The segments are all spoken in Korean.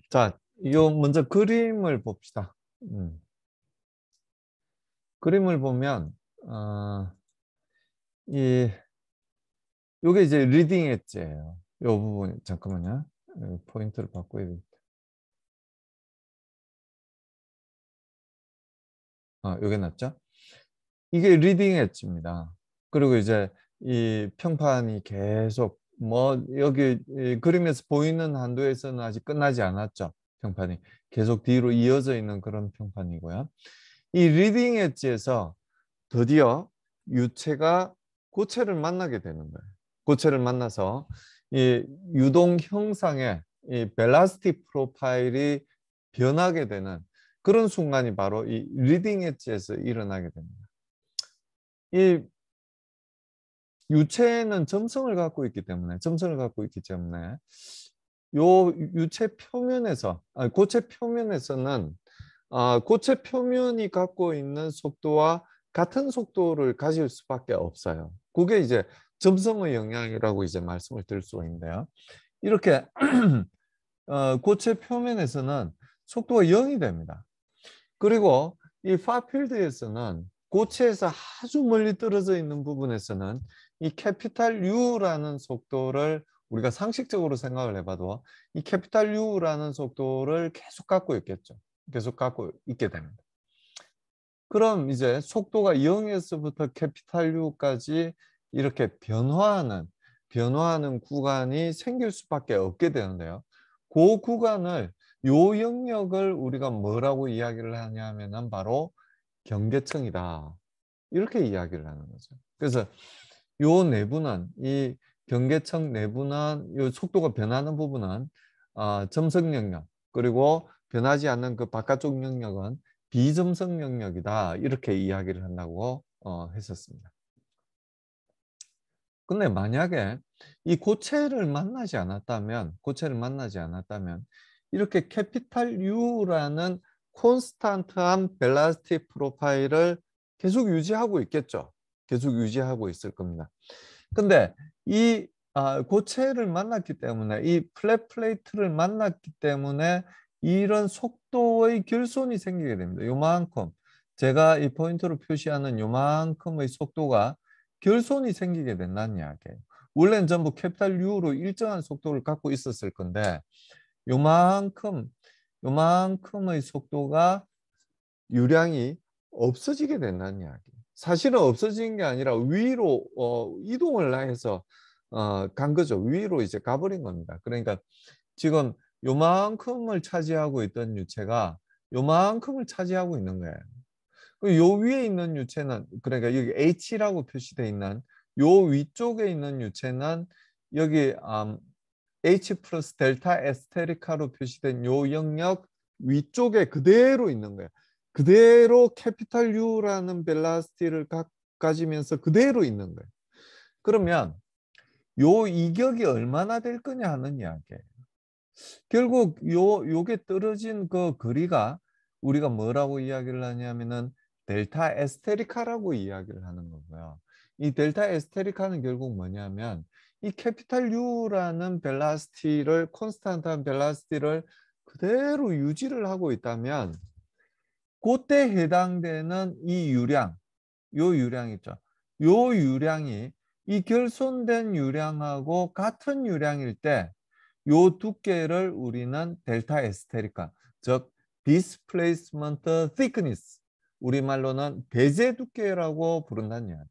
자, 요 먼저 그림을 봅시다. 그림을 보면 이 요게 이제 리딩 엣지예요. 요 부분 잠깐만요. 포인트를 바꿔야 돼. 요게 낫죠? 이게 리딩 엣지입니다. 그리고 이제 이 평판이 계속 뭐 여기 이 그림에서 보이는 한도에서는 아직 끝나지 않았죠. 평판이 계속 뒤로 이어져 있는 그런 평판이고요. 이 리딩 엣지에서 드디어 유체가 고체를 만나게 되는 거예요. 고체를 만나서 이 유동 형상의 이 벨라스티 프로파일이 변하게 되는 그런 순간이 바로 이 리딩 엣지에서 일어나게 됩니다. 이 유체는 점성을 갖고 있기 때문에 요 유체 표면에서 고체 표면에서는 고체 표면이 갖고 있는 속도와 같은 속도를 가질 수밖에 없어요. 그게 이제 점성의 영향이라고 이제 말씀을 드릴 수가 있는데요. 이렇게 고체 표면에서는 속도가 0이 됩니다. 그리고 이 파필드에서는 고체에서 아주 멀리 떨어져 있는 부분에서는 이 캐피탈 U라는 속도를 우리가 상식적으로 생각을 해봐도 이 캐피탈 U라는 속도를 계속 갖고 있겠죠. 계속 갖고 있게 됩니다. 그럼 이제 속도가 0에서부터 캐피탈 U까지 이렇게 변화하는 구간이 생길 수밖에 없게 되는데요. 그 구간을 요 영역을 우리가 뭐라고 이야기를 하냐면은 바로 경계층이다. 이렇게 이야기를 하는 거죠. 그래서 요 내부는 이 경계층 내부는 요 속도가 변하는 부분은 점성 영역 그리고 변하지 않는 그 바깥쪽 영역은 비점성 영역이다. 이렇게 이야기를 한다고 했었습니다. 근데 만약에 이 고체를 만나지 않았다면 이렇게 캐피탈 U라는 콘스탄트한 벨라스티 프로파일을 계속 유지하고 있겠죠. 계속 유지하고 있을 겁니다. 근데 이 고체를 만났기 때문에 이 플랫 플레이트를 만났기 때문에 이런 속도의 결손이 생기게 됩니다. 요만큼 제가 이 포인트로 표시하는 요만큼의 속도가 결손이 생기게 된다는 이야기예요. 원래는 전부 캐피탈 U로 일정한 속도를 갖고 있었을 건데 요만큼 요만큼의 속도가 유량이 없어지게 된다는 이야기예요. 사실은 없어진 게 아니라 위로 이동을 해서 간 거죠. 위로 이제 가버린 겁니다. 그러니까 지금 요만큼을 차지하고 있던 유체가 요만큼을 차지하고 있는 거예요. 요 위에 있는 유체는 그러니까 여기 H라고 표시되어 있는 요 위쪽에 있는 유체는 여기 H 플러스 델타 에스테리카로 표시된 요 영역 위쪽에 그대로 있는 거예요. 그대로 캐피탈 U라는 벨라시티를 가지면서 그대로 있는 거예요. 그러면 요 이격이 얼마나 될 거냐 하는 이야기예요. 결국 요게 떨어진 그 거리가 우리가 뭐라고 이야기를 하냐면은 델타 에스테리카라고 이야기를 하는 거고요. 이 델타 에스테리카는 결국 뭐냐면 이 캐피탈 U라는 벨라시티를 콘스탄트한 벨라시티를 그대로 유지를 하고 있다면 그때 해당되는 이 유량, 요 유량 있죠. 요 유량이 이 결손된 유량하고 같은 유량일 때 요 두께를 우리는 델타 에스테리카, 즉 displacement thickness, 우리말로는 배제 두께라고 부른다는 이야기예요.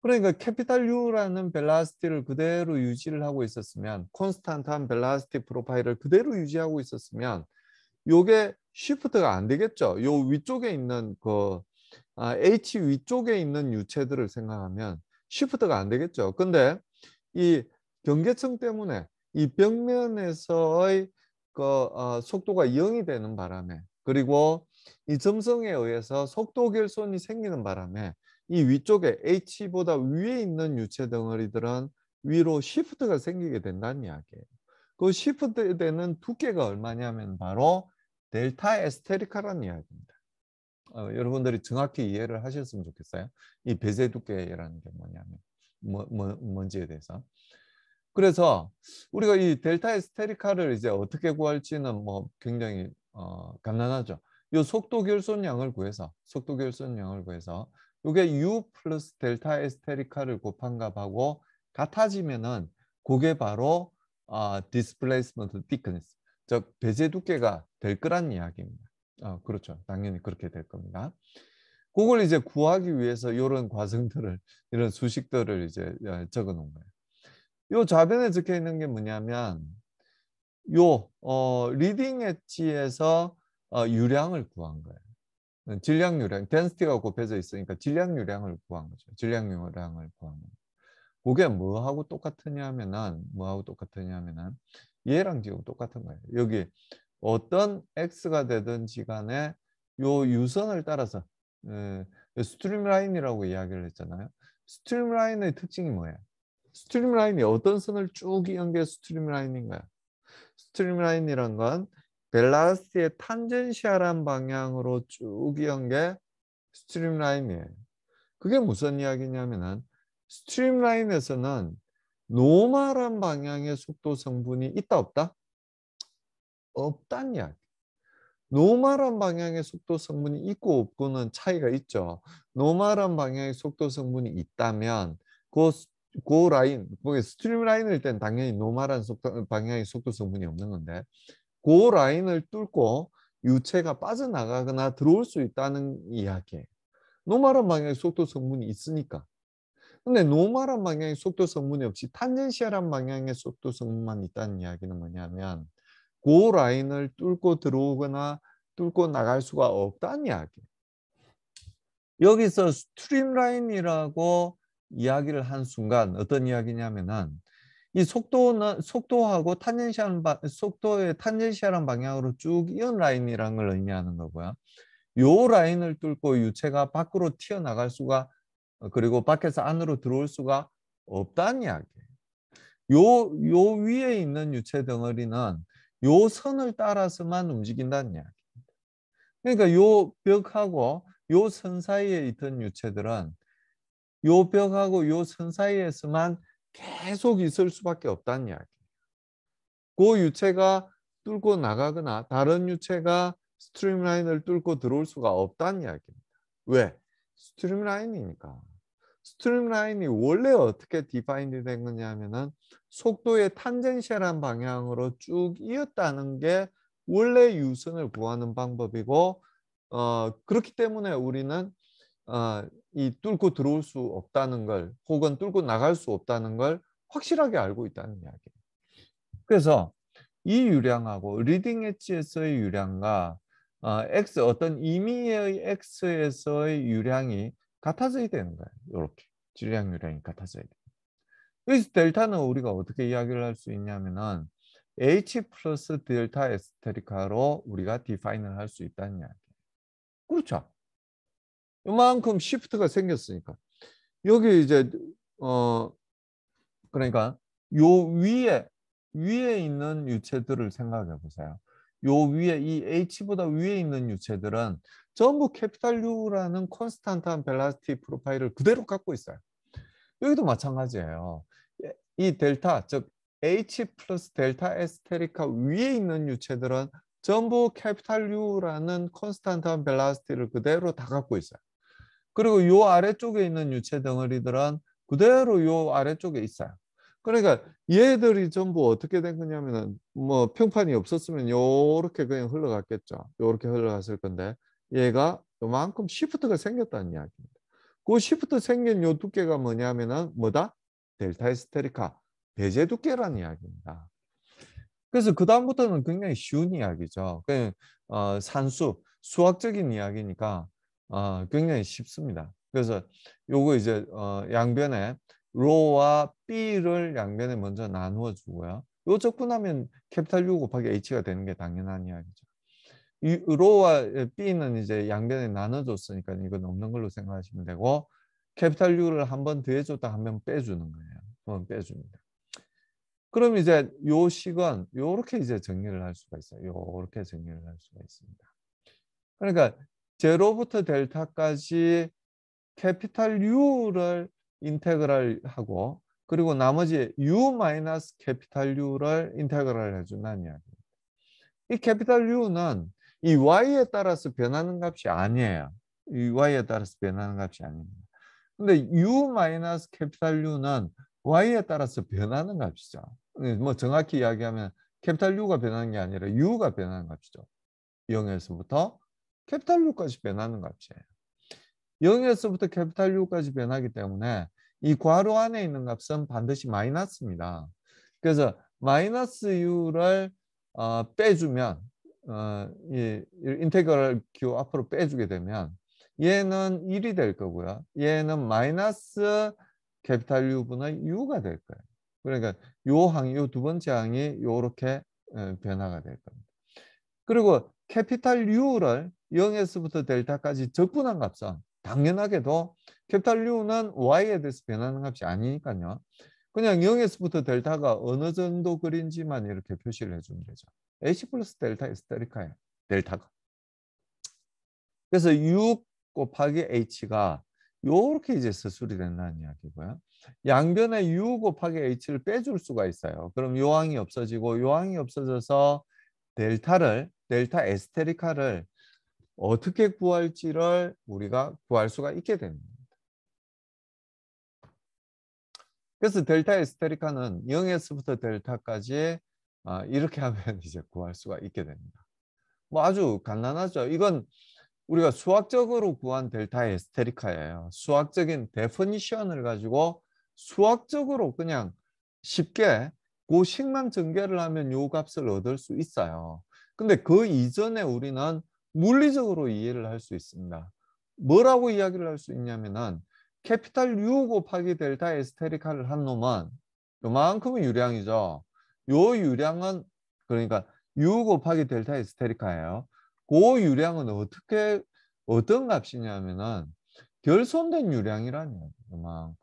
그러니까 캐피탈 U라는 벨라시티를 그대로 유지를 하고 있었으면 콘스탄트한 벨라시티 프로파일을 그대로 유지하고 있었으면 요게 쉬프트가 안 되겠죠. 요 위쪽에 있는 그 H 위쪽에 있는 유체들을 생각하면 쉬프트가 안 되겠죠. 근데 이 경계층 때문에 이 벽면에서의 그 속도가 0이 되는 바람에 그리고 이 점성에 의해서 속도 결손이 생기는 바람에 이 위쪽에 H보다 위에 있는 유체 덩어리들은 위로 시프트가 생기게 된다는 이야기예요. 그 시프트 되는 두께가 얼마냐면 바로 델타 에스테리카라는 이야기입니다. 여러분들이 정확히 이해를 하셨으면 좋겠어요. 이 배제 두께라는 게 뭐냐면 뭔지에 대해서. 그래서 우리가 이 델타 에스테리카를 이제 어떻게 구할지는 뭐 굉장히 간단하죠. 요 속도 결손량을 구해서 요게 U 플러스 델타 에스테리카를 곱한 값하고 같아지면은 그게 바로 displacement thickness, 즉 배제 두께가 될 거란 이야기입니다. 그렇죠. 당연히 그렇게 될 겁니다. 그걸 이제 구하기 위해서 이런 과정들을, 이런 수식들을 이제 적어 놓은 거예요. 요 좌변에 적혀 있는 게 뭐냐면 요 리딩 엣지에서 유량을 구한 거예요. 질량 유량, 덴시티가 곱해져 있으니까 질량 유량을 구한 거죠. 질량 유량을 구한 거예요. 그게 뭐하고 똑같으냐면은 얘랑 지금 똑같은 거예요. 여기 어떤 x가 되든지 간에 요 유선을 따라서 스트림라인이라고 이야기를 했잖아요. 스트림라인의 특징이 뭐예요? 스트림라인이 어떤 선을 쭉 이은 게 스트림라인인가요? 스트림라인이란 건 벨라스티의 탄젠시알한 방향으로 쭉 이은 게 스트림라인이에요. 그게 무슨 이야기냐면은 스트림라인에서는 노멀한 방향의 속도 성분이 있다 없다? 없다는 이야기. 노멀한 방향의 속도 성분이 있고 없고는 차이가 있죠. 노멀한 방향의 속도 성분이 있다면 그 라인, 스트림 라인일 땐 당연히 노멀한 방향의 속도 성분이 없는 건데 그 라인을 뚫고 유체가 빠져나가거나 들어올 수 있다는 이야기예요. 노멀한 방향의 속도 성분이 있으니까. 근데 노멀한 방향의 속도 성분이 없이 탄젠시알한 방향의 속도 성분만 있다는 이야기는 뭐냐면 그 라인을 뚫고 들어오거나 뚫고 나갈 수가 없다는 이야기예요. 여기서 스트림라인이라고 이야기를 한 순간 어떤 이야기냐면은 이 속도하고 속도의 탄젠시알한 방향으로 쭉 이은 라인이라는 걸 의미하는 거고요. 요 라인을 뚫고 유체가 밖으로 튀어나갈 수가, 그리고 밖에서 안으로 들어올 수가 없다는 이야기예요. 요 위에 있는 유체 덩어리는 요 선을 따라서만 움직인다는 이야기. 그러니까 요 벽하고 요 선 사이에 있던 유체들은 요 벽하고 요 선 사이에서만 계속 있을 수밖에 없다는 이야기. 그 유체가 뚫고 나가거나 다른 유체가 스트림라인을 뚫고 들어올 수가 없다는 이야기입니다. 왜? 스트림라인이니까. 스트림라인이 원래 어떻게 디파인이 된 거냐면은 속도의 탄젠셜한 방향으로 쭉 이었다는 게 원래 유선을 구하는 방법이고, 그렇기 때문에 우리는 이 뚫고 들어올 수 없다는 걸, 혹은 뚫고 나갈 수 없다는 걸 확실하게 알고 있다는 이야기예요. 그래서 이 유량하고 리딩 엣지에서의 유량과 어떤 임의의 x에서의 유량이 같아져야 되는 거예요. 이렇게 질량 유량이 같아져야 돼요. 여기서 델타는 우리가 어떻게 이야기를 할 수 있냐면은 h 플러스 델타 에스테리카로 우리가 디파인을 할 수 있다는 이야기예요. 그렇죠. 이만큼 시프트가 생겼으니까 여기 이제 그러니까 요 위에 있는 유체들을 생각해 보세요. 요 위에 이 H보다 위에 있는 유체들은 전부 캐피탈 U라는 콘스탄트한 벨라시티 프로파일을 그대로 갖고 있어요. 여기도 마찬가지예요. 이 델타, 즉 H 플러스 델타 에스테리카 위에 있는 유체들은 전부 캐피탈 U라는 콘스탄트한 벨라시티를 그대로 다 갖고 있어요. 그리고 요 아래쪽에 있는 유체 덩어리들은 그대로 요 아래쪽에 있어요. 그러니까 얘들이 전부 어떻게 된 거냐면은 뭐 평판이 없었으면 요렇게 그냥 흘러갔겠죠. 요렇게 흘러갔을 건데 얘가 요만큼 시프트가 생겼다는 이야기입니다. 그 시프트 생긴 요 두께가 뭐냐면은 뭐다? 델타 에스테리카 배제 두께라는 이야기입니다. 그래서 그 다음부터는 굉장히 쉬운 이야기죠. 그냥 산수, 수학적인 이야기니까 굉장히 쉽습니다. 그래서 요거 이제 양변에 로와 B를 양변에 먼저 나누어 주고요. 요 접근하면 캐피탈 U 곱하기 H가 되는 게 당연한 이야기죠. 이 로와 B는 이제 양변에 나눠줬으니까 이건 없는 걸로 생각하시면 되고, 캐피탈 U를 한 번 더해줬다 한 번 빼주는 거예요. 한 번 빼줍니다. 그럼 이제 요 식은 요렇게 이제 정리를 할 수가 있어요. 요렇게 정리를 할 수가 있습니다. 그러니까 제로부터 델타까지 캐피탈 U를 인테그랄 하고 그리고 나머지 U 마이너스 캐피탈 U를 인테그럴 해준다는 이야기입니다. 이 캐피탈 U는 이 Y에 따라서 변하는 값이 아니에요. 이 Y에 따라서 변하는 값이 아닙니다. 근데 U 마이너스 캐피탈 U는 Y에 따라서 변하는 값이죠. 뭐 정확히 이야기하면 캐피탈 U가 변하는 게 아니라 U가 변하는 값이죠. 0에서부터 캐피탈 U까지 변하는 값이에요. 0에서부터 캐피탈 U까지 변하기 때문에 이 괄호 안에 있는 값은 반드시 마이너스입니다. 그래서 마이너스 U를 빼주면 이 인테그럴 Q 앞으로 빼주게 되면 얘는 1이 될 거고요. 얘는 마이너스 캐피탈 U분의 U가 될 거예요. 그러니까 요 두 번째 항이 이렇게 변화가 될 겁니다. 그리고 캐피탈 U를 0에서부터 델타까지 적분한 값은 당연하게도 캐피탈 U는 Y에 대해서 변하는 값이 아니니까요. 그냥 0에서부터 델타가 어느 정도 그린지만 이렇게 표시를 해주면 되죠. H 플러스 델타 에스테리카예요. 델타가. 그래서 U 곱하기 H가 이렇게 이제 서술이 된다는 이야기고요. 양변에 U 곱하기 H를 빼줄 수가 있어요. 그럼 요항이 없어지고 요항이 없어져서 델타 에스테리카를 어떻게 구할지를 우리가 구할 수가 있게 됩니다. 그래서 델타 에스테리카는 0에서부터 델타까지 이렇게 하면 이제 구할 수가 있게 됩니다. 뭐 아주 간단하죠. 이건 우리가 수학적으로 구한 델타 에스테리카예요. 수학적인 데피니션을 가지고 수학적으로 그냥 쉽게 그 식만 전개를 하면 요 값을 얻을 수 있어요. 근데 그 이전에 우리는 물리적으로 이해를 할 수 있습니다. 뭐라고 이야기를 할 수 있냐면은 캐피탈 U 곱하기 델타 에스테리카를 한 놈은 요만큼은 유량이죠. 요 유량은 그러니까 U 곱하기 델타 에스테리카예요. 그 유량은 어떤 값이냐면은 결손된 유량이라는 얘기예요.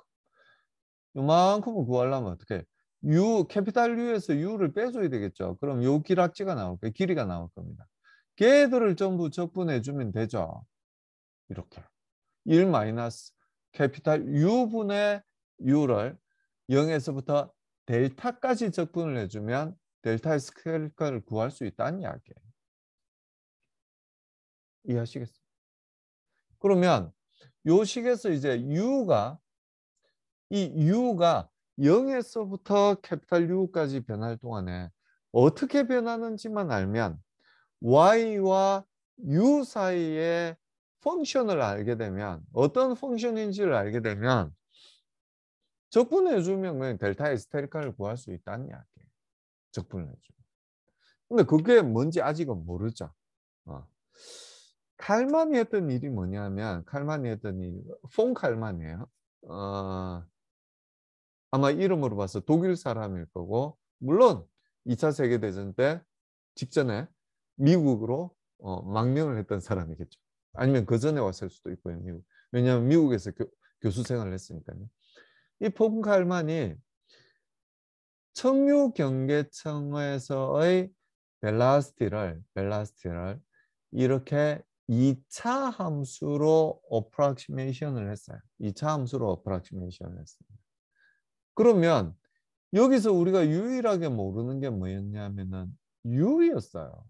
요만큼을 구하려면 어떻게 U 캐피탈 U에서 U를 빼줘야 되겠죠. 그럼 요 길악지가 나올 거예요. 길이가 나올 겁니다. 걔들을 전부 적분해 주면 되죠. 이렇게 1 마이너스 캐피탈 U분의 U를 0에서부터 델타까지 적분을 해주면 델타 스퀘어를 구할 수 있다는 이야기예요. 이해하시겠어요? 그러면 요 식에서 이제 이 U가 0에서부터 캐피탈 U까지 변할 동안에 어떻게 변하는지만 알면 Y와 U 사이의 펑션을 알게 되면 어떤 펑션인지를 알게 되면 적분해 주면 그냥 델타 에스테리카를 구할 수 있다는 이야기예요. 적분을 해주면. 근데 그게 뭔지 아직은 모르죠. 칼만이 했던 일이 뭐냐면 칼만이 했던 일, 폰 칼만이에요. 아마 이름으로 봐서 독일 사람일 거고 물론 2차 세계대전 때 직전에 미국으로 망명을 했던 사람이겠죠. 아니면 그 전에 왔을 수도 있고요. 미국. 왜냐하면 미국에서 교수 생활을 했으니까요. 이 폰 칼만이 청유경계청에서의 벨라스티를 이렇게 2차 함수로 어프락시메이션을 했어요. 2차 함수로 어프락시메이션을 했습니다. 그러면 여기서 우리가 유일하게 모르는 게 뭐였냐면은 U였어요.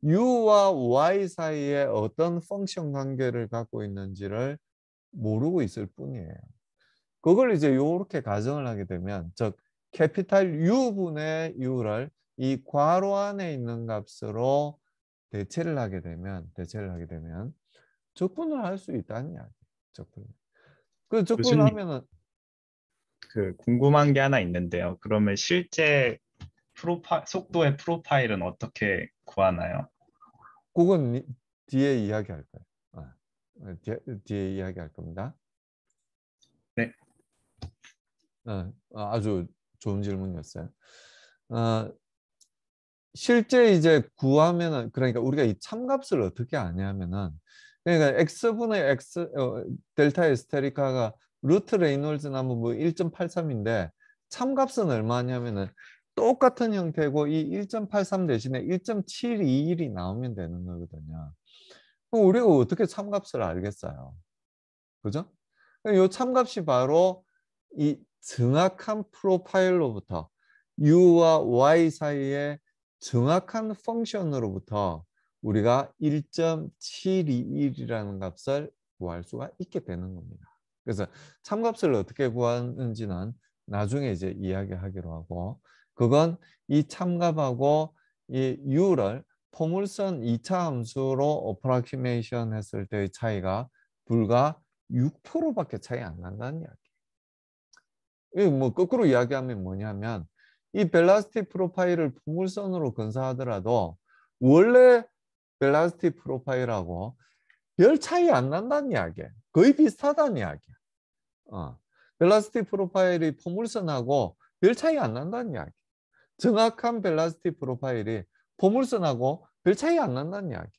U와 Y 사이에 어떤 펑션 관계를 갖고 있는지를 모르고 있을 뿐이에요. 그걸 이제 이렇게 가정을 하게 되면 즉 캐피탈 U분의 U를 이 괄호 안에 있는 값으로 대체를 하게 되면 적분을 할 수 있다는 이야기예요. 적분을. 그 적분을 교수님, 하면은 궁금한 게 하나 있는데요. 그러면 실제 속도의 프로파일은 어떻게 구하나요? 그건 뒤에 이야기할 거예요. 뒤에 이야기할 겁니다. 네. 아주 좋은 질문이었어요. 실제 이제 구하면은 그러니까 우리가 이 참값을 어떻게 아냐면은 그러니까 x분의 x 델타 에스테리카가 루트 레이놀즈 나무 뭐 1.83인데 참값은 얼마냐면은 똑같은 형태고 이 1.83 대신에 1.721이 나오면 되는 거거든요. 그럼 우리가 어떻게 참값을 알겠어요? 그죠? 이 참값이 바로 이 정확한 프로파일로부터 u와 y 사이의 정확한 펑션으로부터 우리가 1.721이라는 값을 구할 수가 있게 되는 겁니다. 그래서 참값을 어떻게 구하는지는 나중에 이제 이야기하기로 하고, 그건 이 참값하고 이 u를 포물선 2차 함수로 어프로키메이션 했을 때의 차이가 불과 6%밖에 차이 안 난다는 이야기. 이 뭐 거꾸로 이야기하면 뭐냐면, 이 벨라시티 프로파일을 포물선으로 건사하더라도 원래 벨라시티 프로파일하고 별 차이 안 난다는 이야기야. 거의 비슷하다는 이야기야. 벨라시티 프로파일이 포물선하고 별 차이 안 난다는 이야기. 정확한 벨라시티 프로파일이 포물선하고 별 차이 안 난다는 이야기.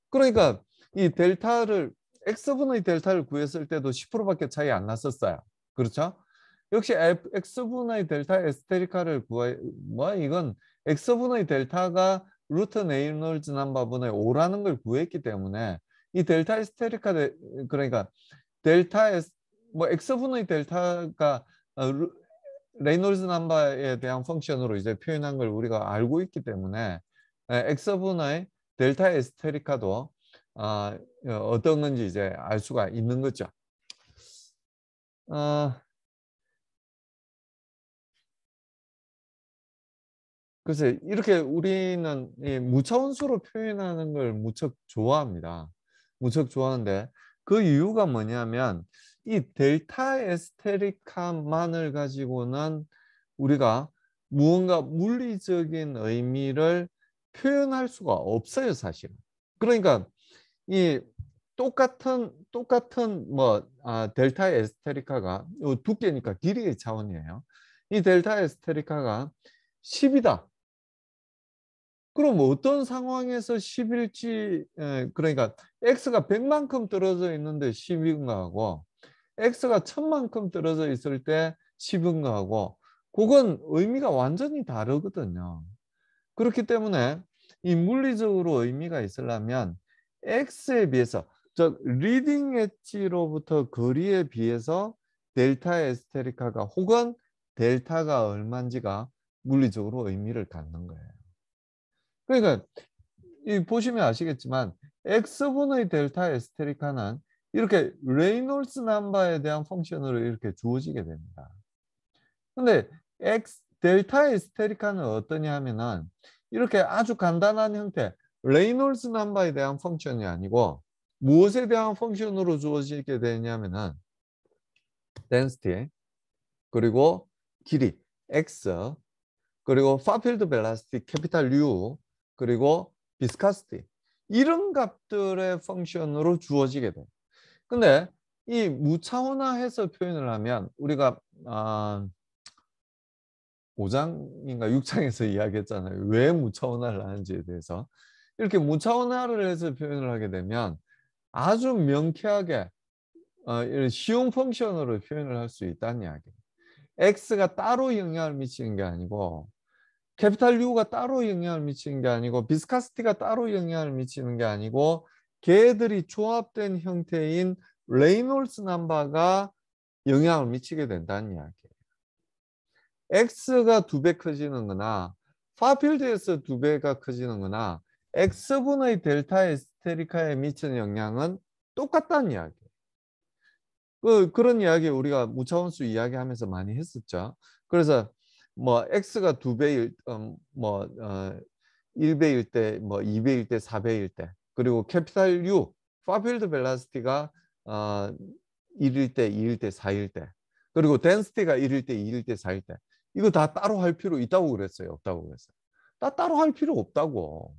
그러니까 이 델타를 x분의 델타를 구했을 때도 10%밖에 차이 안 났었어요. 그렇죠? 역시 x분의 델타 에스테리카를 이건 x분의 델타가 루트 레이놀즈 넘버분의 5라는 걸 구했기 때문에 이 델타 에스테리카, 그러니까 델타 x분의 델타가 레이놀즈 넘버에 대한 펑션으로 이제 표현한 걸 우리가 알고 있기 때문에 x분의 델타 에스테리카도 어떤 건지 이제 알 수가 있는 거죠. 그래서 이렇게 우리는 이 무차원수로 표현하는 걸 무척 좋아합니다. 무척 좋아하는데 그 이유가 뭐냐면 이 델타 에스테리카만을 가지고는 우리가 무언가 물리적인 의미를 표현할 수가 없어요, 사실은. 그러니까 이 똑같은 델타 에스테리카가 두께니까 길이의 차원이에요. 이 델타 에스테리카가 10이다. 그럼 어떤 상황에서 10일지, 그러니까 x가 100만큼 떨어져 있는데 10인 거하고 x가 1000만큼 떨어져 있을 때 10인 거하고 그건 의미가 완전히 다르거든요. 그렇기 때문에 이 물리적으로 의미가 있으려면 x에 비해서, 즉 리딩 엣지로부터 거리에 비해서 델타 에스테리카가 혹은 델타가 얼마인지가 물리적으로 의미를 갖는 거예요. 그러니까 이 보시면 아시겠지만 x분의 델타 에스테리카는 이렇게 레이놀스 넘버에 대한 펑션으로 이렇게 주어지게 됩니다. 근데 델타 에스테리카는 어떠냐 하면은 이렇게 아주 간단한 형태, 레이놀스 넘버에 대한 펑션이 아니고 무엇에 대한 펑션으로 주어지게 되냐면은 density, 그리고 길이 x, 그리고 파필드 벨라시티 캐피탈 U, 그리고 비스카시티, 이런 값들의 펑션으로 주어지게 돼요. 근데 이 무차원화해서 표현을 하면 우리가 5장인가 6장에서 이야기했잖아요. 왜 무차원화를 하는지에 대해서. 이렇게 무차원화를 해서 표현을 하게 되면 아주 명쾌하게 이런 쉬운 펑션으로 표현을 할 수 있다는 이야기예요. x가 따로 영향을 미치는 게 아니고, 캐피탈 U가 따로 영향을 미치는 게 아니고, 비스카시티가 따로 영향을 미치는 게 아니고, 걔들이 조합된 형태인 레이놀스 넘버가 영향을 미치게 된다는 이야기예요. x가 2배 커지는 거나 파필드에서 2배가 커지는 거나 x분의 델타 에스테리카에 미치는 영향은 똑같다는 이야기예요. 그런 이야기 우리가 무차원수 이야기하면서 많이 했었죠. 그래서 뭐 x가 2배일 1배일 때, 뭐 2배일 때, 4배일 때, 그리고 캐피탈 U, 파필드 벨라시티가 1일 때, 2일 때, 4일 때, 그리고 덴시티가 1일 때, 2일 때, 4일 때, 이거 다 따로 할 필요 있다고 그랬어요, 없다고 그랬어요? 다 따로 할 필요 없다고.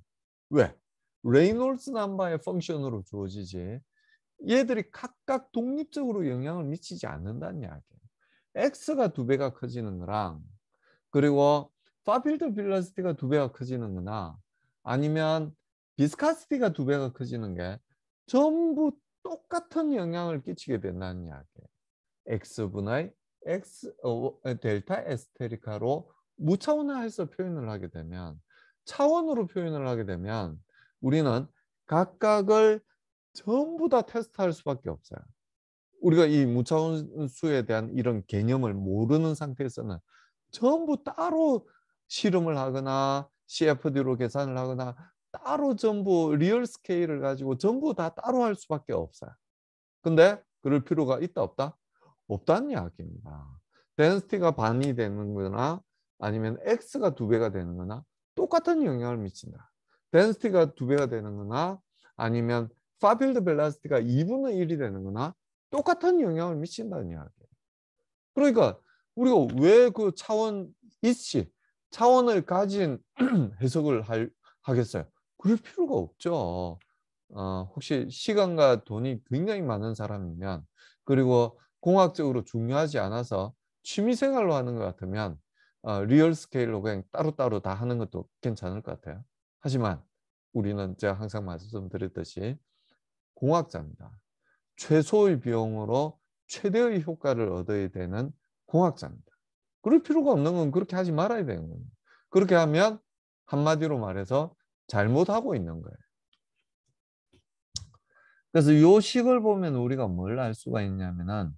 왜? 레이놀스 넘버의 펑션으로 주어지지 얘들이 각각 독립적으로 영향을 미치지 않는다는 이야기예요. x가 2배가 커지는 거랑, 그리고 파필드 벨라시티가 2배가 커지는 거나, 아니면 비스카시티가 2배가 커지는 게 전부 똑같은 영향을 끼치게 된다는 이야기예요. x분의 델타 에스테리카로 무차원화해서 표현을 하게 되면, 차원으로 표현을 하게 되면 우리는 각각을 전부 다 테스트할 수밖에 없어요. 우리가 이 무차원수에 대한 이런 개념을 모르는 상태에서는 전부 따로 실험을 하거나 CFD로 계산을 하거나 따로 전부 리얼 스케일을 가지고 전부 다 따로 할 수밖에 없어요. 근데 그럴 필요가 있다 없다? 없다는 이야기입니다. 덴시티가 반이 되는 거나 아니면 X가 2배가 되는 거나 똑같은 영향을 미친다. 덴시티가 2배가 되는 거나 아니면 파필드 벨라시티가 2분의 1이 되는 거나 똑같은 영향을 미친다는 이야기예요. 그러니까 우리가 왜 그 차원 이치, 차원을 가진 해석을 하겠어요? 그럴 필요가 없죠. 혹시 시간과 돈이 굉장히 많은 사람이면 그리고 공학적으로 중요하지 않아서 취미생활로 하는 것 같으면 리얼 스케일로 그냥 따로따로 다 하는 것도 괜찮을 것 같아요. 하지만 우리는 제가 항상 말씀드렸듯이 공학자입니다. 최소의 비용으로 최대의 효과를 얻어야 되는 공학자입니다. 그럴 필요가 없는 건 그렇게 하지 말아야 되는 거예요. 그렇게 하면 한마디로 말해서 잘못하고 있는 거예요. 그래서 이 식을 보면 우리가 뭘 알 수가 있냐면은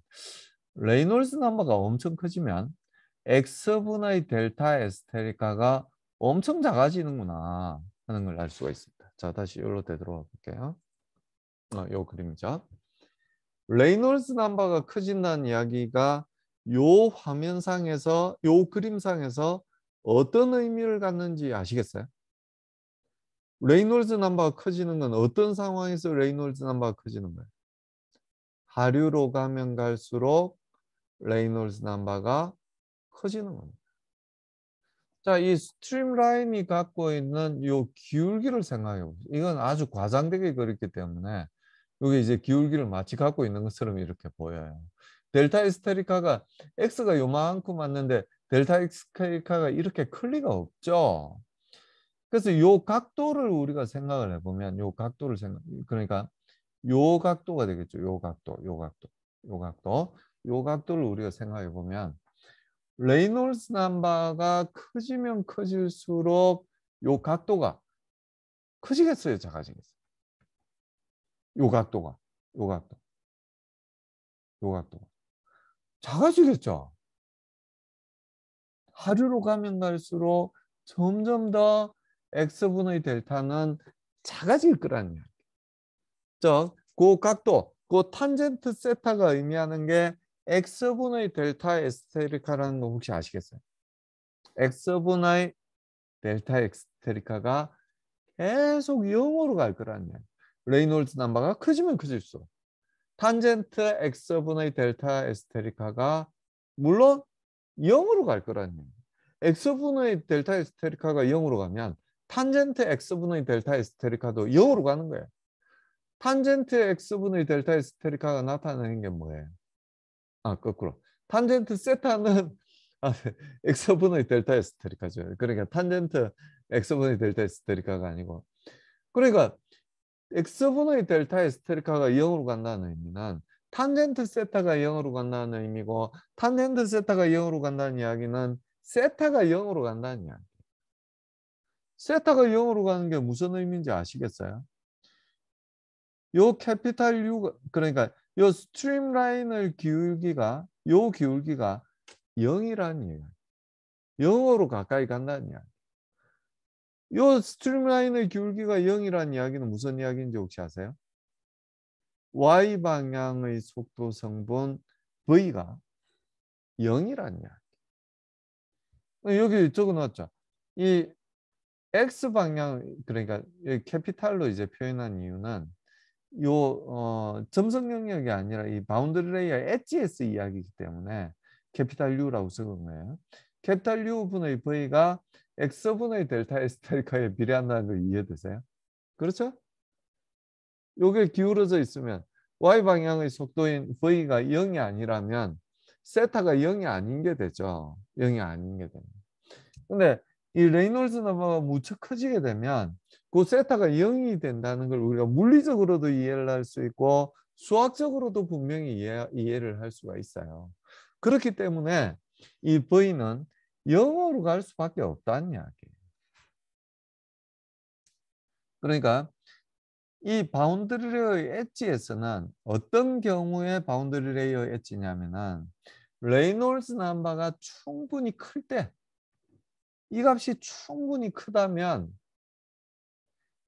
레이놀스 넘버가 엄청 커지면 X분의 델타 에스테리카가 엄청 작아지는구나 하는 걸 알 수가 있습니다. 자, 다시 여기로 되돌아가 볼게요. 요 그림이죠. 레이놀스 넘버가 커진다는 이야기가 요 화면상에서 요 그림상에서 어떤 의미를 갖는지 아시겠어요? 레이놀스 넘버가 커지는 건 어떤 상황에서 레이놀스 넘버가 커지는 거예요? 하류로 가면 갈수록 레이놀스 넘버가 커지는 겁니다. 자, 이 스트림라인이 갖고 있는 요 기울기를 생각해 보세요. 이건 아주 과장되게 그렸기 때문에 여기 이제 기울기를 마치 갖고 있는 것처럼 이렇게 보여요. 델타 에스테리카가 x가 요만큼 왔는데 델타 에스테리카가 이렇게 클 리가 없죠. 그래서 요 각도를 우리가 생각을 해보면 요 각도를 그러니까 요 각도가 되겠죠. 요 각도, 요 각도, 요 각도, 요 각도를 우리가 생각해 보면 레이놀스 넘버가 커지면 커질수록 요 각도가 커지겠어요, 작아지겠어요? 요 각도가, 요 각도, 요 각도가 작아지겠죠. 하류로 가면 갈수록 점점 더 x분의 델타는 작아질 거라는 이야기. 그 각도, 그 탄젠트 세타가 의미하는 게 x분의 델타 에스테리카라는 거 혹시 아시겠어요? x분의 델타 에스테리카가 계속 0으로 갈 거라는 이야기. 레이놀즈 넘버가 커지면 커질수록 탄젠트 x분의 델타 에스테리카가 물론 0으로 갈 거라는 얘기예요. x분의 델타 에스테리카가 0으로 가면 탄젠트 x분의 델타 에스테리카도 0으로 가는 거예요. 탄젠트 x분의 델타 에스테리카가 나타나는 게 뭐예요? 거꾸로. 탄젠트 세타는 x분의 델타 에스테리카죠. 그러니까 탄젠트 x분의 델타 에스테리카가 아니고. 그러니까 x분의 델타 에스테리카가 0으로 간다는 의미는 탄젠트 세타가 0으로 간다는 의미고 탄젠트 세타가 0으로 간다는 이야기는 세타가 0으로 간다는 이야기. 세타가 0으로 가는 게 무슨 의미인지 아시겠어요? 요 캐피탈 U가 그러니까 요 스트림라인의 기울기가 요 기울기가 0이라는 얘기예요. 0으로 가까이 간다는 이야기. 요 스트림라인의 기울기가 0이라는 이야기는 무슨 이야기인지 혹시 아세요? y 방향의 속도 성분 v가 0이라는 이야기. 여기 적어놨죠. 이 x 방향 그러니까 여기 캐피탈로 이제 표현한 이유는 요 점성 영역이 아니라 이 바운드리 레이어 엣지에서 이야기이기 때문에 캐피탈 U라고 적은 거예요. 캐피탈 U 분의 V가 X 분의 델타 에스테리카에 비례한다는 거 이해되세요? 그렇죠? 요게 기울어져 있으면 Y 방향의 속도인 V가 0이 아니라면 세타가 0이 아닌 게 되죠. 0이 아닌 게 됩니다. 근데 이 레이놀즈 넘버가 무척 커지게 되면 그 세타가 0이 된다는 걸 우리가 물리적으로도 이해를 할 수 있고 수학적으로도 분명히 이해를 할 수가 있어요. 그렇기 때문에 이 V는 0으로 갈 수밖에 없다는 이야기예요. 그러니까 이 바운드리 레이어 엣지에서는 어떤 경우에 바운드리 레이어 엣지냐면은 레이놀즈 넘버가 충분히 클 때, 이 값이 충분히 크다면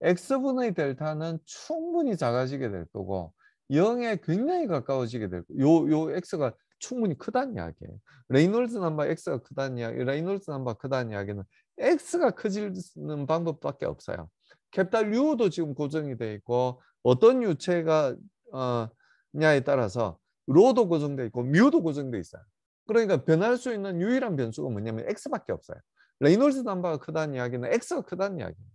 x분의 델타는 충분히 작아지게 될 거고 0에 굉장히 가까워지게 될 거고 요 x가 충분히 크다는 이야기예요. 레이놀즈 넘버 x가 크다는 이야기, 레이놀즈 넘버 크다는 이야기는 x가 커지는 방법밖에 없어요. 캐피탈 U도 지금 고정이 돼 있고 어떤 유체가 냐에 따라서 로도 고정돼 있고 뮤도 고정돼 있어요. 그러니까 변할 수 있는 유일한 변수가 뭐냐면 x밖에 없어요. 레이놀즈 넘버가 크다는 이야기는 x가 크다는 이야기예요.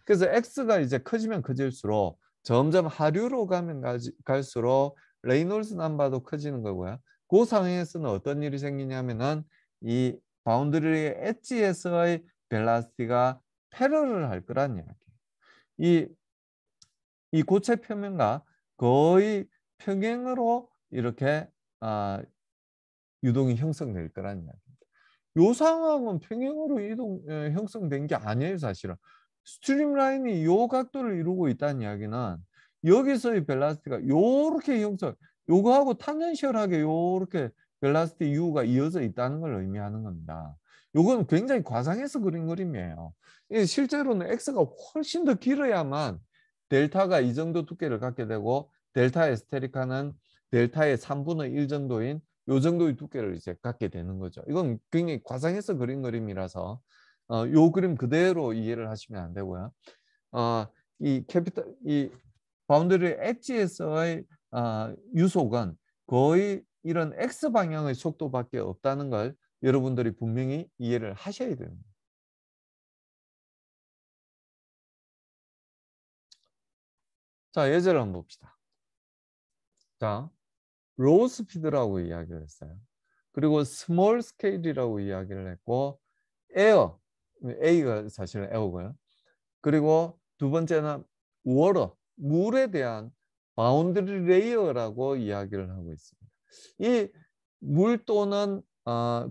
그래서 x가 이제 커지면 커질수록 점점 하류로 가면 갈수록 레이놀즈 넘버도 커지는 거고요. 그 상황에서는 어떤 일이 생기냐면은 이 바운드리 엣지에서의 벨라시티가 패러를 할 거란 이야기예요. 이 고체 표면과 거의 평행으로 이렇게 유동이 형성될 거란 이야기입니다. 요 상황은 평행으로 형성된 게 아니에요, 사실은. 스트림라인이 요 각도를 이루고 있다는 이야기는 여기서의 벨라시티가 요렇게 요거하고 탄젠셜하게 요렇게 벨라시티 U가 이어져 있다는 걸 의미하는 겁니다. 요건 굉장히 과장해서 그린 그림이에요. 실제로는 X가 훨씬 더 길어야만 델타가 이 정도 두께를 갖게 되고 델타 에스테리카는 델타의 3분의 1 정도인 요 정도의 두께를 이제 갖게 되는 거죠. 이건 굉장히 과장해서 그린 그림이라서 요 그림 그대로 이해를 하시면 안 되고요. 이 바운더리 엣지에서의 유속은 거의 이런 X 방향의 속도밖에 없다는 걸 여러분들이 분명히 이해를 하셔야 됩니다. 자, 예제를 한번 봅시다. 자, 로우 스피드라고 이야기를 했어요. 그리고 스몰 스케일이라고 이야기를 했고 에어, A가 사실은 에어고요. 그리고 두 번째는 워터, 물에 대한 바운드리 레이어라고 이야기를 하고 있습니다. 이 물 또는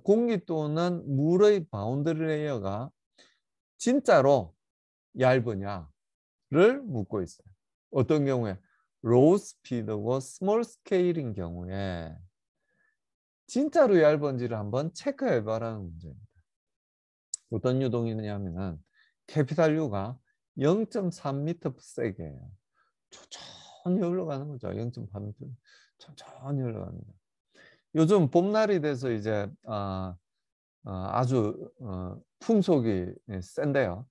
공기 또는 물의 바운드리 레이어가 진짜로 얇으냐를 묻고 있어요. 어떤 경우에 로우 스피드고 스몰 스케일인 경우에 진짜로 얇은지를 한번 체크해 봐라는 문제입니다. 어떤 유동이냐면은 캐피탈 U가 0.3m/s이에요. 천천히 흘러가는 거죠. 0.3m 천천히 흘러갑니다. 요즘 봄날이 돼서 이제 아주 풍속이 센데요.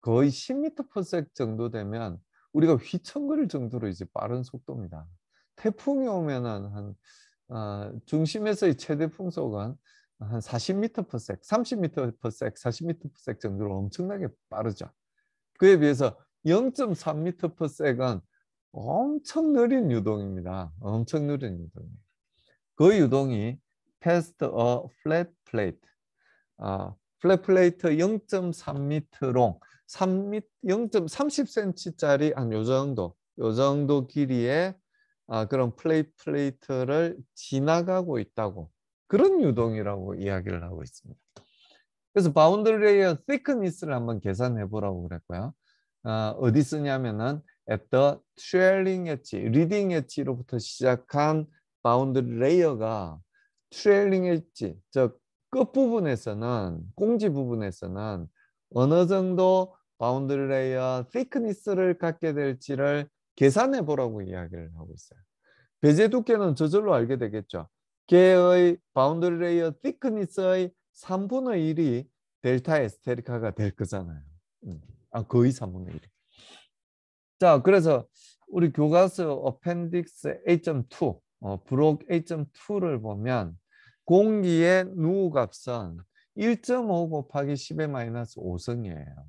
거의 10m/s 정도 되면 우리가 휘청거릴 정도로 이제 빠른 속도입니다. 태풍이 오면은 한 중심에서의 최대 풍속은 한 40m/s, 30m/s, 40m/s 정도로 엄청나게 빠르죠. 그에 비해서 0.3m/s는 엄청 느린 유동입니다. 엄청 느린 유동이에요. 그 유동이 past a flat plate. 플랫 플레이트 0.3m롱, 0.30cm짜리 한 요 정도 길이의 그런 플레이트를 지나가고 있다고 그런 유동이라고 이야기를 하고 있습니다. 그래서 바운더리 레이어 thickness를 한번 계산해 보라고 그랬고요. 어디 쓰냐면은 at the trailing edge, leading edge로부터 시작한 바운더리 레이어가 트레일링 엣지, 즉 끝부분에서는 공지 부분에서는 어느 정도 바운더리 레이어 thickness를 갖게 될지를 계산해 보라고 이야기를 하고 있어요. 배제 두께는 저절로 알게 되겠죠. 걔의 바운더리 레이어 thickness의 3분의 1이 델타 에스테리카가 될 거잖아요. 거의 3분의 1이. 자, 그래서 우리 교과서 어펜딕스 8.2, 브록 8.2를 보면 공기의 누 값은 1.5 곱하기 10의 마이너스 5승이에요.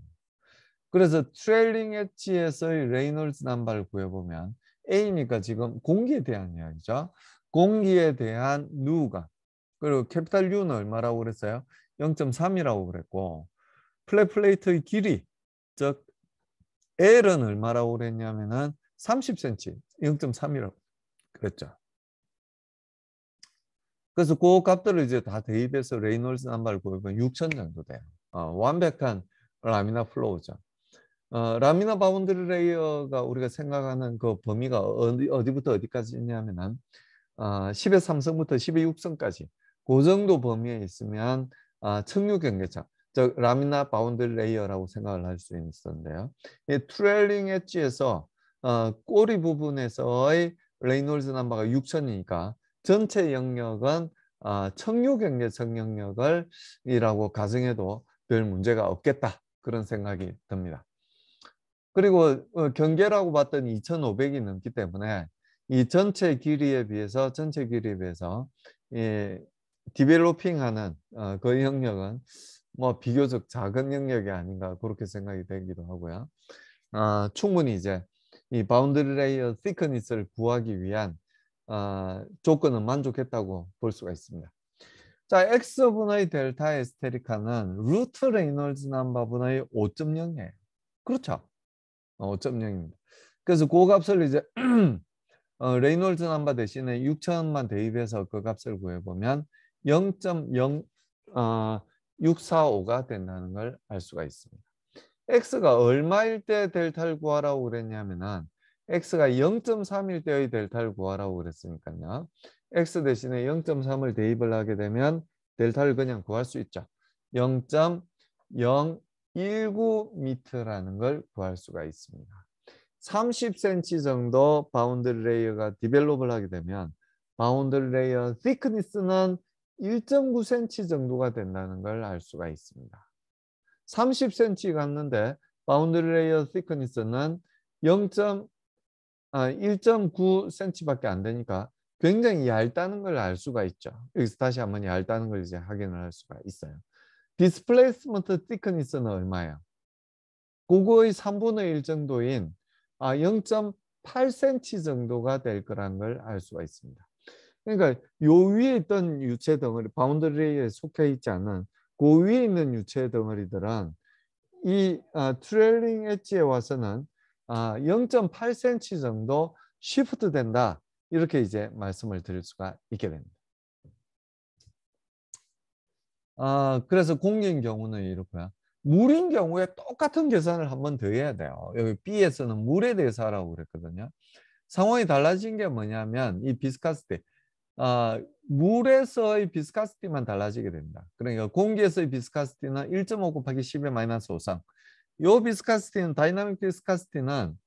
그래서 트레일링 엣지에서의 레이놀즈 넘버를 구해보면 A니까 지금 공기에 대한 이야기죠. 공기에 대한 누가 그리고 캐피탈 U는 얼마라고 그랬어요? 0.3이라고 그랬고 플랫 플레이트의 길이 즉 L은 얼마라고 그랬냐면은 30cm 0.3이라고 그랬죠. 그래서 그 값들을 이제 다 대입해서 레이놀즈 넘버를 구해보면 6,000 정도 돼요. 완벽한 라미나 플로우죠. 라미나 바운드리 레이어가 우리가 생각하는 그 범위가 어디부터 어디까지냐면은 10의 3성부터 10의 6성까지 그 정도 범위에 있으면 청류 경계층, 즉 라미나 바운드리 레이어라고 생각을 할 수 있었는데요. 이 트레일링 엣지에서 꼬리 부분에서의 레이놀즈 넘버가 6천이니까 전체 영역은 청류 경계층 영역을 이라고 가정해도 별 문제가 없겠다, 그런 생각이 듭니다. 그리고 경계라고 봤더니 2,500이 넘기 때문에 이 전체 길이에 비해서 이 디벨로핑하는 그 영역은 뭐 비교적 작은 영역이 아닌가, 그렇게 생각이 되기도 하고요. 충분히 이제 이 바운드리 레이어 thickness를 구하기 위한 조건은 만족했다고 볼 수가 있습니다. 자, x분의 델타 에스테리카는 루트 레이놀즈 넘버분의 5.0이에요. 그렇죠? 5.0입니다. 그래서 그 값을 이제 레이놀즈 넘버 대신에 6,000만 대입해서 그 값을 구해보면 0.0645가 된다는 걸 알 수가 있습니다. x가 얼마일 때 델타를 구하라고 그랬냐면은 x가 0.3일 때의 델타를 구하라고 그랬으니까요. x 대신에 0.3을 대입을 하게 되면 델타를 그냥 구할 수 있죠. 0.019m라는 걸 구할 수가 있습니다. 30cm 정도 바운드리 레이어가 디벨롭을 하게 되면 바운드리 레이어 thickness는 1.9cm 정도가 된다는 걸 알 수가 있습니다. 30cm 갔는데 바운드리 레이어 thickness는 1.9cm밖에 안 되니까 굉장히 얇다는 걸 알 수가 있죠. 여기서 다시 한번 얇다는 걸 이제 확인을 할 수가 있어요. 디스플레이스먼트 thickness는 얼마예요? 그거의 3분의 1 정도인 0.8cm 정도가 될 거라는 걸 알 수가 있습니다. 그러니까 요 위에 있던 유체 덩어리, 바운드리 레이어에 속해 있지 않은 그 위에 있는 유체 덩어리들은 이 트레일링 엣지에 와서는 0.8cm 정도 쉬프트 된다, 이렇게 이제 말씀을 드릴 수가 있게 됩니다. 그래서 공기인 경우는 이렇고요. 물인 경우에 똑같은 계산을 한 번 더 해야 돼요. 여기 B에서는 물에 대해서 하라고 그랬거든요. 상황이 달라진 게 뭐냐면 이 비스카시티, 물에서의 비스카시티만 달라지게 됩니다. 그러니까 공기에서의 비스카시티는 1.5 곱하기 10의 마이너스 5성. 이 비스카시티는, 다이나믹 비스카시티는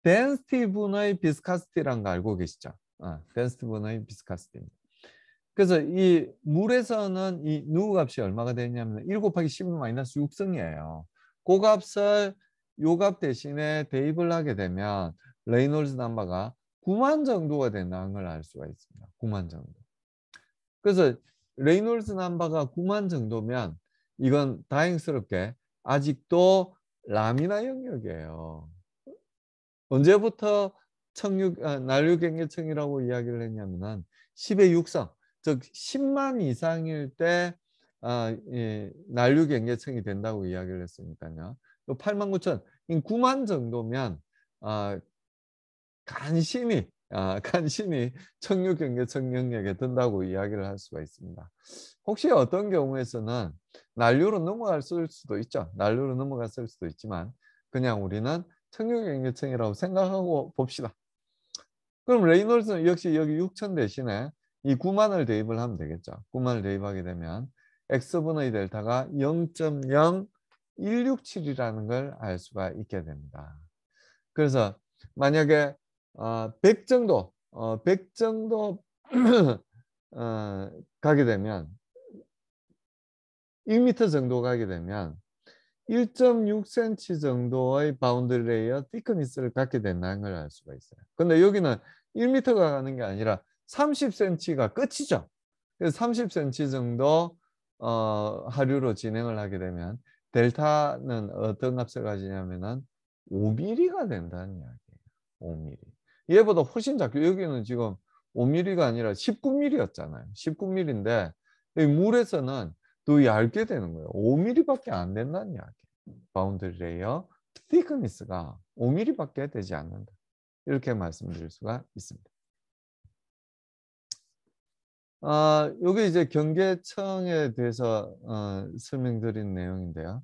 덴시티 분의 비스카시티라는 거 알고 계시죠? 덴시티 분의 비스카시티입니다. 그래서 이 물에서는 이 누 값이 얼마가 되냐면 1 곱하기 10의 마이너스 6성이에요. 그 값을 요 값 대신에 대입을 하게 되면 레이놀즈 넘버가 9만 정도가 된다는 걸 알 수가 있습니다. 9만 정도. 그래서 레이놀즈 넘버가 9만 정도면 이건 다행스럽게 아직도 라미나 영역이에요. 언제부터 난류경계층이라고 이야기를 했냐면은 10의 6성, 즉 10만 이상일 때 난류경계층이 된다고 이야기를 했으니까요. 8만 9천, 9만 정도면 간신히 청류경계층 영역에 든다고 이야기를 할 수가 있습니다. 혹시 어떤 경우에서는 난류로 넘어갔을 수도 있죠. 난류로 넘어갔을 수도 있지만 그냥 우리는 청류경계층이라고 생각하고 봅시다. 그럼 레이놀즈는 역시 여기 6천 대신에 이 9만을 대입을 하면 되겠죠. 9만을 대입하게 되면 x분의 델타가 0.0167이라는 걸 알 수가 있게 됩니다. 그래서 만약에 100 정도 가게 되면 1m 정도 가게 되면 1.6cm 정도의 바운드리 레이어 thickness를 갖게 된다는 걸 알 수가 있어요. 근데 여기는 1m가 가는 게 아니라 30cm가 끝이죠. 그래서 30cm 정도 하류로 진행을 하게 되면 델타는 어떤 값을 가지냐면은 5mm가 된다는 이야기예요. 5mm. 얘보다 훨씬 작고 여기는 지금 5mm가 아니라 19mm였잖아요. 19mm인데 물에서는 더 얇게 되는 거예요. 5mm밖에 안 된다는 이야기예요. 바운드리 레이어 thickness가 5mm밖에 되지 않는다. 이렇게 말씀드릴 수가 있습니다. 요게 이제 경계청에 대해서 설명드린 내용인데요.